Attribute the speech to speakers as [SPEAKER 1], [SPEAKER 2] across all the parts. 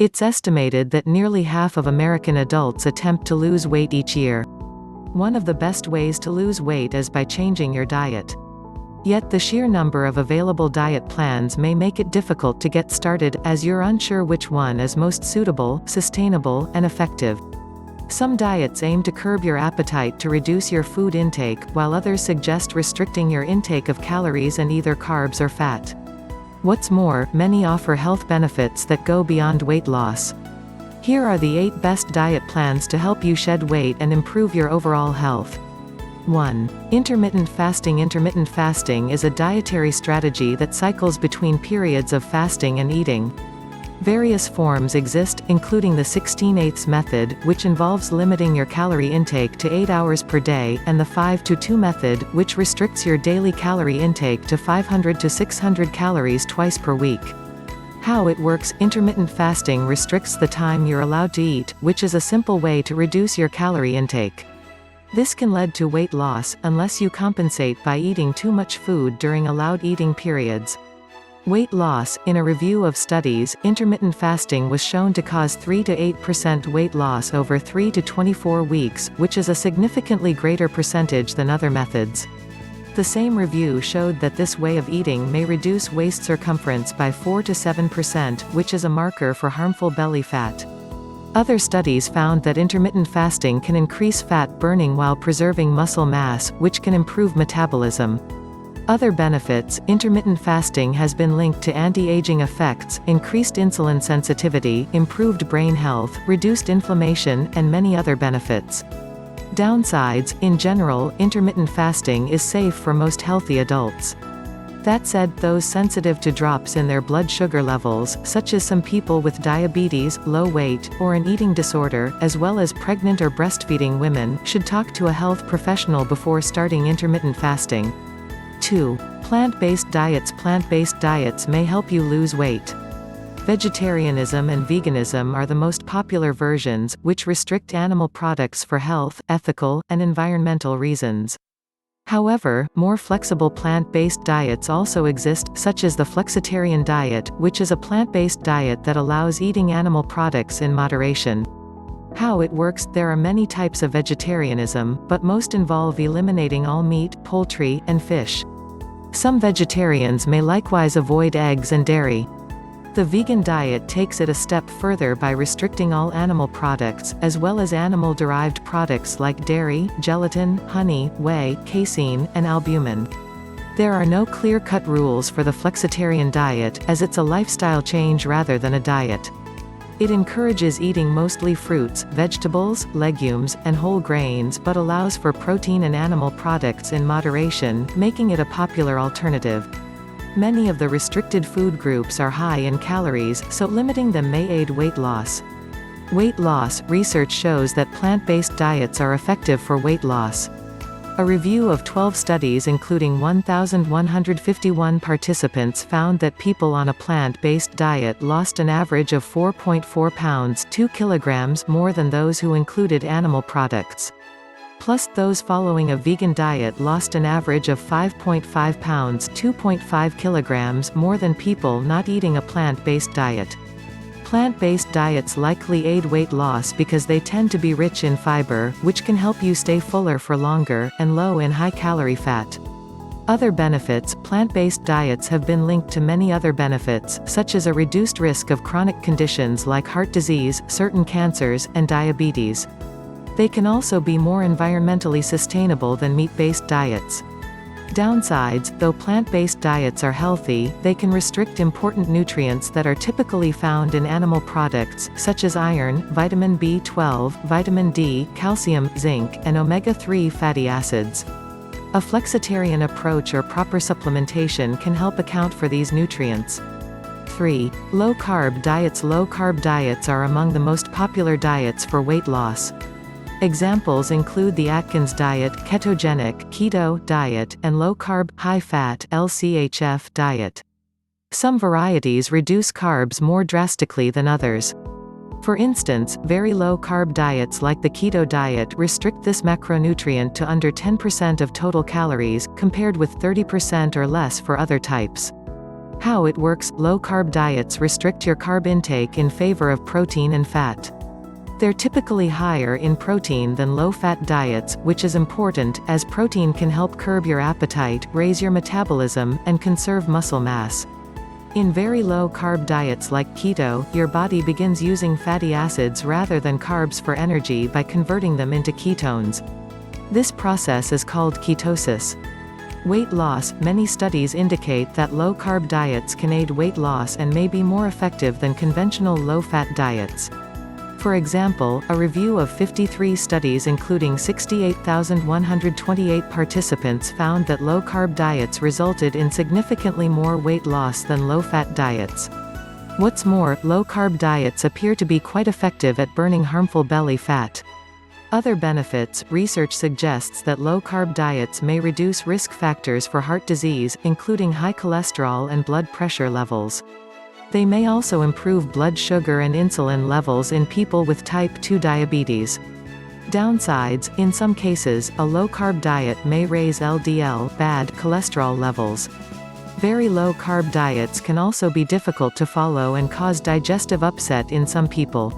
[SPEAKER 1] It's estimated that nearly half of American adults attempt to lose weight each year. One of the best ways to lose weight is by changing your diet. Yet the sheer number of available diet plans may make it difficult to get started, as you're unsure which one is most suitable, sustainable, and effective. Some diets aim to curb your appetite to reduce your food intake, while others suggest restricting your intake of calories and either carbs or fat. What's more, many offer health benefits that go beyond weight loss. Here are the 8 best diet plans to help you shed weight and improve your overall health. 1. Intermittent fasting. Intermittent fasting is a dietary strategy that cycles between periods of fasting and eating. Various forms exist, including the 16/8 method, which involves limiting your calorie intake to 8 hours per day, and the 5-2 method, which restricts your daily calorie intake to 500 to 600 calories twice per week. How it works: intermittent fasting restricts the time you're allowed to eat, which is a simple way to reduce your calorie intake. This can lead to weight loss, unless you compensate by eating too much food during allowed eating periods. Weight loss. In a review of studies, intermittent fasting was shown to cause 3 to 8% weight loss over 3 to 24 weeks, which is a significantly greater percentage than other methods. The same review showed that this way of eating may reduce waist circumference by 4 to 7%, which is a marker for harmful belly fat. Other studies found that intermittent fasting can increase fat burning while preserving muscle mass, which can improve metabolism. Other benefits: intermittent fasting has been linked to anti-aging effects, increased insulin sensitivity, improved brain health, reduced inflammation, and many other benefits. Downsides: in general, intermittent fasting is safe for most healthy adults. That said, those sensitive to drops in their blood sugar levels, such as some people with diabetes, low weight, or an eating disorder, as well as pregnant or breastfeeding women, should talk to a health professional before starting intermittent fasting. 2. Plant-based diets. Plant-based diets may help you lose weight. Vegetarianism and veganism are the most popular versions, which restrict animal products for health, ethical, and environmental reasons. However, more flexible plant-based diets also exist, such as the flexitarian diet, which is a plant-based diet that allows eating animal products in moderation. How it works: there are many types of vegetarianism, but most involve eliminating all meat, poultry, and fish. Some vegetarians may likewise avoid eggs and dairy. The vegan diet takes it a step further by restricting all animal products, as well as animal-derived products like dairy, gelatin, honey, whey, casein, and albumin. There are no clear-cut rules for the flexitarian diet, as it's a lifestyle change rather than a diet. It encourages eating mostly fruits, vegetables, legumes, and whole grains, but allows for protein and animal products in moderation, making it a popular alternative. Many of the restricted food groups are high in calories, so limiting them may aid weight loss. Weight loss. Research shows that plant-based diets are effective for weight loss. A review of 12 studies including 1,151 participants found that people on a plant-based diet lost an average of 4.4 pounds 2 kilograms more than those who included animal products. Plus, those following a vegan diet lost an average of 5.5 pounds 2.5 kilograms more than people not eating a plant-based diet. Plant-based diets likely aid weight loss because they tend to be rich in fiber, which can help you stay fuller for longer, and low in high-calorie fat. Other benefits. Plant-based diets have been linked to many other benefits, such as a reduced risk of chronic conditions like heart disease, certain cancers, and diabetes. They can also be more environmentally sustainable than meat-based diets. Downsides. Though plant-based diets are healthy, they can restrict important nutrients that are typically found in animal products, such as iron, vitamin B12, vitamin D, calcium, zinc, and omega-3 fatty acids. A flexitarian approach or proper supplementation can help account for these nutrients. 3. Low-carb diets. Low-carb diets are among the most popular diets for weight loss. Examples include the Atkins diet, ketogenic keto diet, and low-carb, high-fat LCHF diet. Some varieties reduce carbs more drastically than others. For instance, very low-carb diets like the keto diet restrict this macronutrient to under 10% of total calories, compared with 30% or less for other types. How it works: low-carb diets restrict your carb intake in favor of protein and fat. They're typically higher in protein than low-fat diets, which is important, as protein can help curb your appetite, raise your metabolism, and conserve muscle mass. In very low-carb diets like keto, your body begins using fatty acids rather than carbs for energy by converting them into ketones. This process is called ketosis. Weight loss: many studies indicate that low-carb diets can aid weight loss and may be more effective than conventional low-fat diets. For example, a review of 53 studies including 68,128 participants found that low-carb diets resulted in significantly more weight loss than low-fat diets. What's more, low-carb diets appear to be quite effective at burning harmful belly fat. Other benefits: research suggests that low-carb diets may reduce risk factors for heart disease, including high cholesterol and blood pressure levels. They may also improve blood sugar and insulin levels in people with type 2 diabetes. Downsides: in some cases, a low-carb diet may raise LDL bad cholesterol levels. Very low-carb diets can also be difficult to follow and cause digestive upset in some people.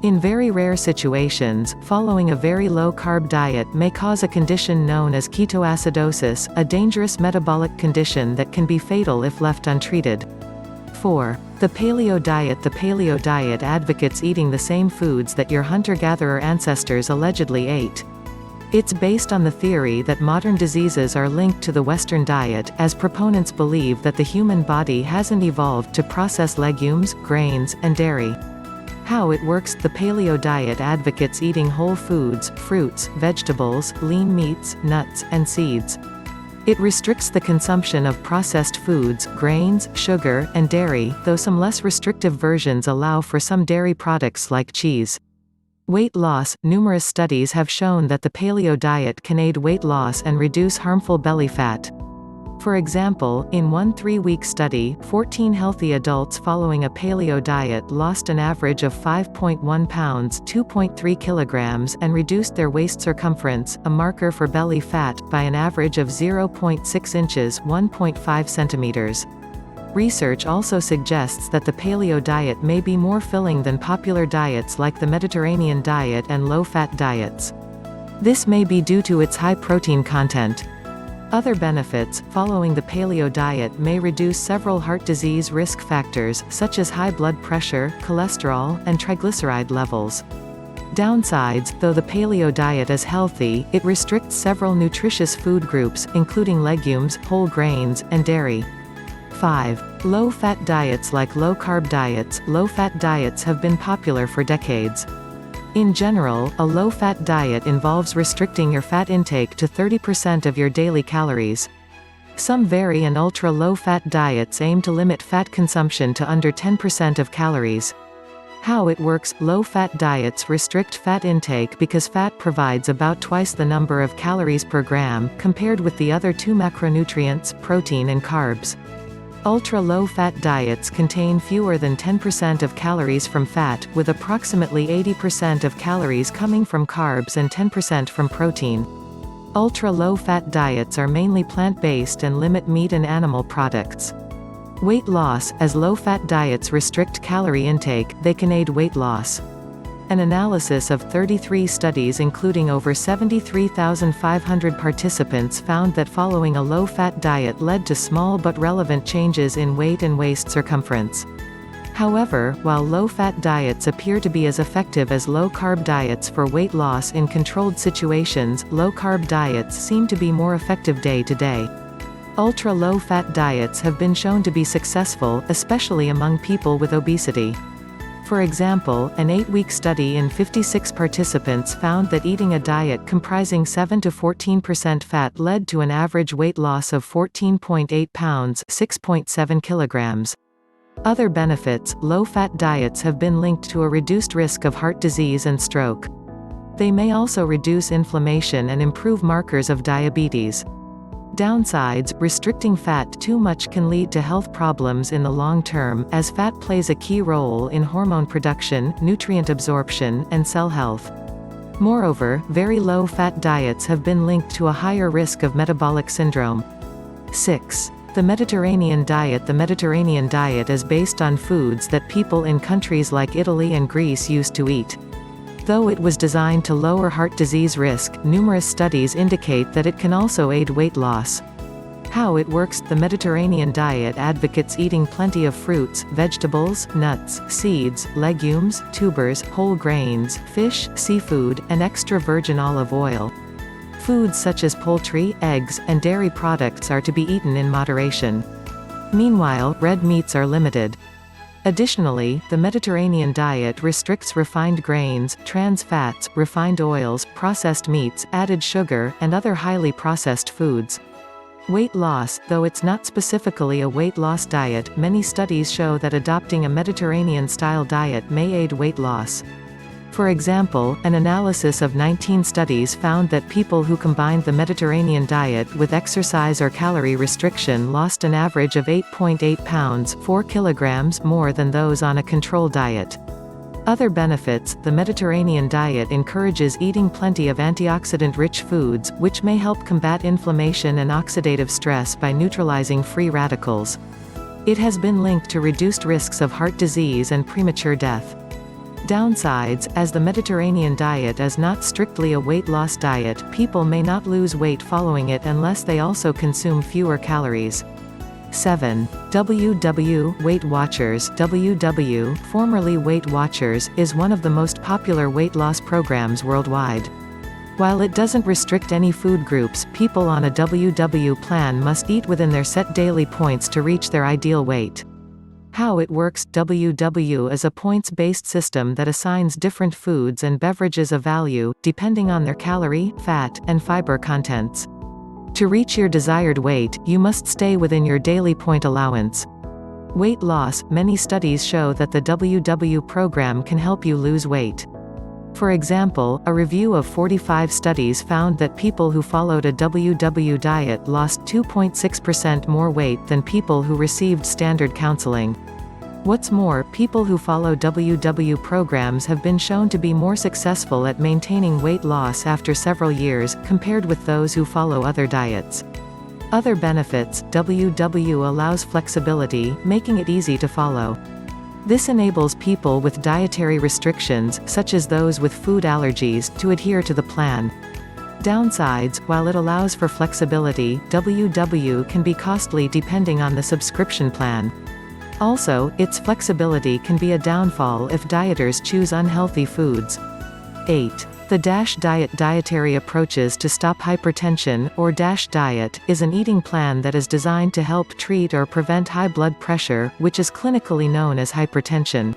[SPEAKER 1] In very rare situations, following a very low-carb diet may cause a condition known as ketoacidosis, a dangerous metabolic condition that can be fatal if left untreated. 4. The paleo diet. The paleo diet advocates eating the same foods that your hunter-gatherer ancestors allegedly ate. It's based on the theory that modern diseases are linked to the Western diet, as proponents believe that the human body hasn't evolved to process legumes, grains, and dairy. How it works: the paleo diet advocates eating whole foods, fruits, vegetables, lean meats, nuts, and seeds. It restricts the consumption of processed foods, grains, sugar, and dairy, though some less restrictive versions allow for some dairy products like cheese. Weight loss: numerous studies have shown that the paleo diet can aid weight loss and reduce harmful belly fat. For example, in one 3-week study, 14 healthy adults following a paleo diet lost an average of 5.1 pounds (2.3 kilograms) and reduced their waist circumference, a marker for belly fat, by an average of 0.6 inches (1.5 centimeters). Research also suggests that the paleo diet may be more filling than popular diets like the Mediterranean diet and low-fat diets. This may be due to its high protein content. Other benefits: following the paleo diet may reduce several heart disease risk factors, such as high blood pressure, cholesterol, and triglyceride levels. Downsides: though the paleo diet is healthy, it restricts several nutritious food groups, including legumes, whole grains, and dairy. 5. Low-fat diets. Like low-carb diets, low-fat diets have been popular for decades. In general, a low-fat diet involves restricting your fat intake to 30% of your daily calories. Some very and ultra-low-fat diets aim to limit fat consumption to under 10% of calories. How it works: low-fat diets restrict fat intake because fat provides about twice the number of calories per gram, compared with the other two macronutrients, protein and carbs. Ultra-low-fat diets contain fewer than 10% of calories from fat, with approximately 80% of calories coming from carbs and 10% from protein. Ultra-low-fat diets are mainly plant-based and limit meat and animal products. Weight loss: as low-fat diets restrict calorie intake, they can aid weight loss. An analysis of 33 studies including over 73,500 participants found that following a low-fat diet led to small but relevant changes in weight and waist circumference. However, while low-fat diets appear to be as effective as low-carb diets for weight loss in controlled situations, low-carb diets seem to be more effective day to day. Ultra-low-fat diets have been shown to be successful, especially among people with obesity. For example, an 8-week study in 56 participants found that eating a diet comprising 7 to 14% fat led to an average weight loss of 14.8 pounds (6.7 kilograms). Other benefits: low-fat diets have been linked to a reduced risk of heart disease and stroke. They may also reduce inflammation and improve markers of diabetes. Downsides: restricting fat too much can lead to health problems in the long term, as fat plays a key role in hormone production, nutrient absorption, and cell health. Moreover, very low-fat diets have been linked to a higher risk of metabolic syndrome. 6. The Mediterranean diet. The Mediterranean diet is based on foods that people in countries like Italy and Greece used to eat. Though it was designed to lower heart disease risk, numerous studies indicate that it can also aid weight loss. How it works. The Mediterranean diet advocates eating plenty of fruits, vegetables, nuts, seeds, legumes, tubers, whole grains, fish, seafood, and extra virgin olive oil. Foods such as poultry, eggs, and dairy products are to be eaten in moderation. Meanwhile, red meats are limited. Additionally, the Mediterranean diet restricts refined grains, trans fats, refined oils, processed meats, added sugar, and other highly processed foods. Weight loss. Though it's not specifically a weight loss diet, many studies show that adopting a Mediterranean-style diet may aid weight loss. For example, an analysis of 19 studies found that people who combined the Mediterranean diet with exercise or calorie restriction lost an average of 8.8 pounds 4 kilograms more than those on a control diet. Other benefits. The Mediterranean diet encourages eating plenty of antioxidant-rich foods, which may help combat inflammation and oxidative stress by neutralizing free radicals. It has been linked to reduced risks of heart disease and premature death. Downsides. As the Mediterranean diet is not strictly a weight loss diet, people may not lose weight following it unless they also consume fewer calories. 7. Weight Watchers. WW, formerly Weight Watchers, is one of the most popular weight loss programs worldwide. While it doesn't restrict any food groups, people on a WW plan must eat within their set daily points to reach their ideal weight. How it works. WW is a points-based system that assigns different foods and beverages a value, depending on their calorie, fat, and fiber contents. To reach your desired weight, you must stay within your daily point allowance. Weight loss. Many studies show that the WW program can help you lose weight. For example, a review of 45 studies found that people who followed a WW diet lost 2.6% more weight than people who received standard counseling. What's more, people who follow WW programs have been shown to be more successful at maintaining weight loss after several years, compared with those who follow other diets. Other benefits. WW allows flexibility, making it easy to follow. This enables people with dietary restrictions, such as those with food allergies, to adhere to the plan. Downsides. While it allows for flexibility, WW can be costly depending on the subscription plan. Also, its flexibility can be a downfall if dieters choose unhealthy foods. 8. The DASH diet. Dietary Approaches to Stop Hypertension, or DASH diet, is an eating plan that is designed to help treat or prevent high blood pressure, which is clinically known as hypertension.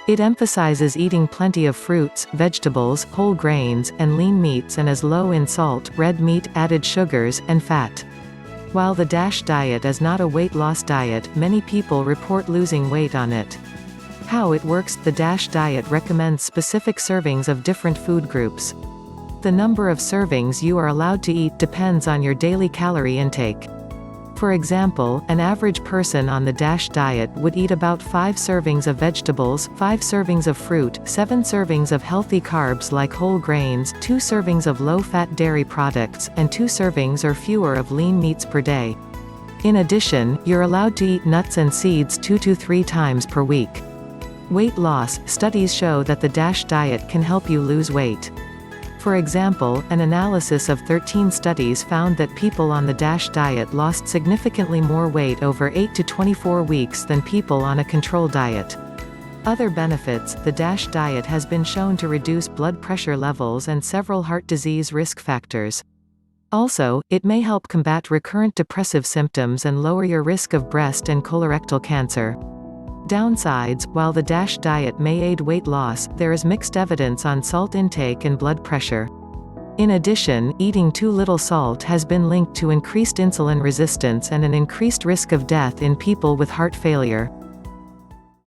[SPEAKER 1] It emphasizes eating plenty of fruits, vegetables, whole grains, and lean meats and is low in salt, red meat, added sugars, and fat. While the DASH diet is not a weight loss diet, many people report losing weight on it. How it works. The DASH diet recommends specific servings of different food groups. The number of servings you are allowed to eat depends on your daily calorie intake. For example, an average person on the DASH diet would eat about 5 servings of vegetables, 5 servings of fruit, 7 servings of healthy carbs like whole grains, 2 servings of low-fat dairy products, and 2 servings or fewer of lean meats per day. In addition, you're allowed to eat nuts and seeds 2 to 3 times per week. Weight loss. Studies show that the DASH diet can help you lose weight. For example, an analysis of 13 studies found that people on the DASH diet lost significantly more weight over 8 to 24 weeks than people on a control diet. Other benefits. The DASH diet has been shown to reduce blood pressure levels and several heart disease risk factors. Also, it may help combat recurrent depressive symptoms and lower your risk of breast and colorectal cancer. Downsides. While the DASH diet may aid weight loss, there is mixed evidence on salt intake and blood pressure. In addition, eating too little salt has been linked to increased insulin resistance and an increased risk of death in people with heart failure.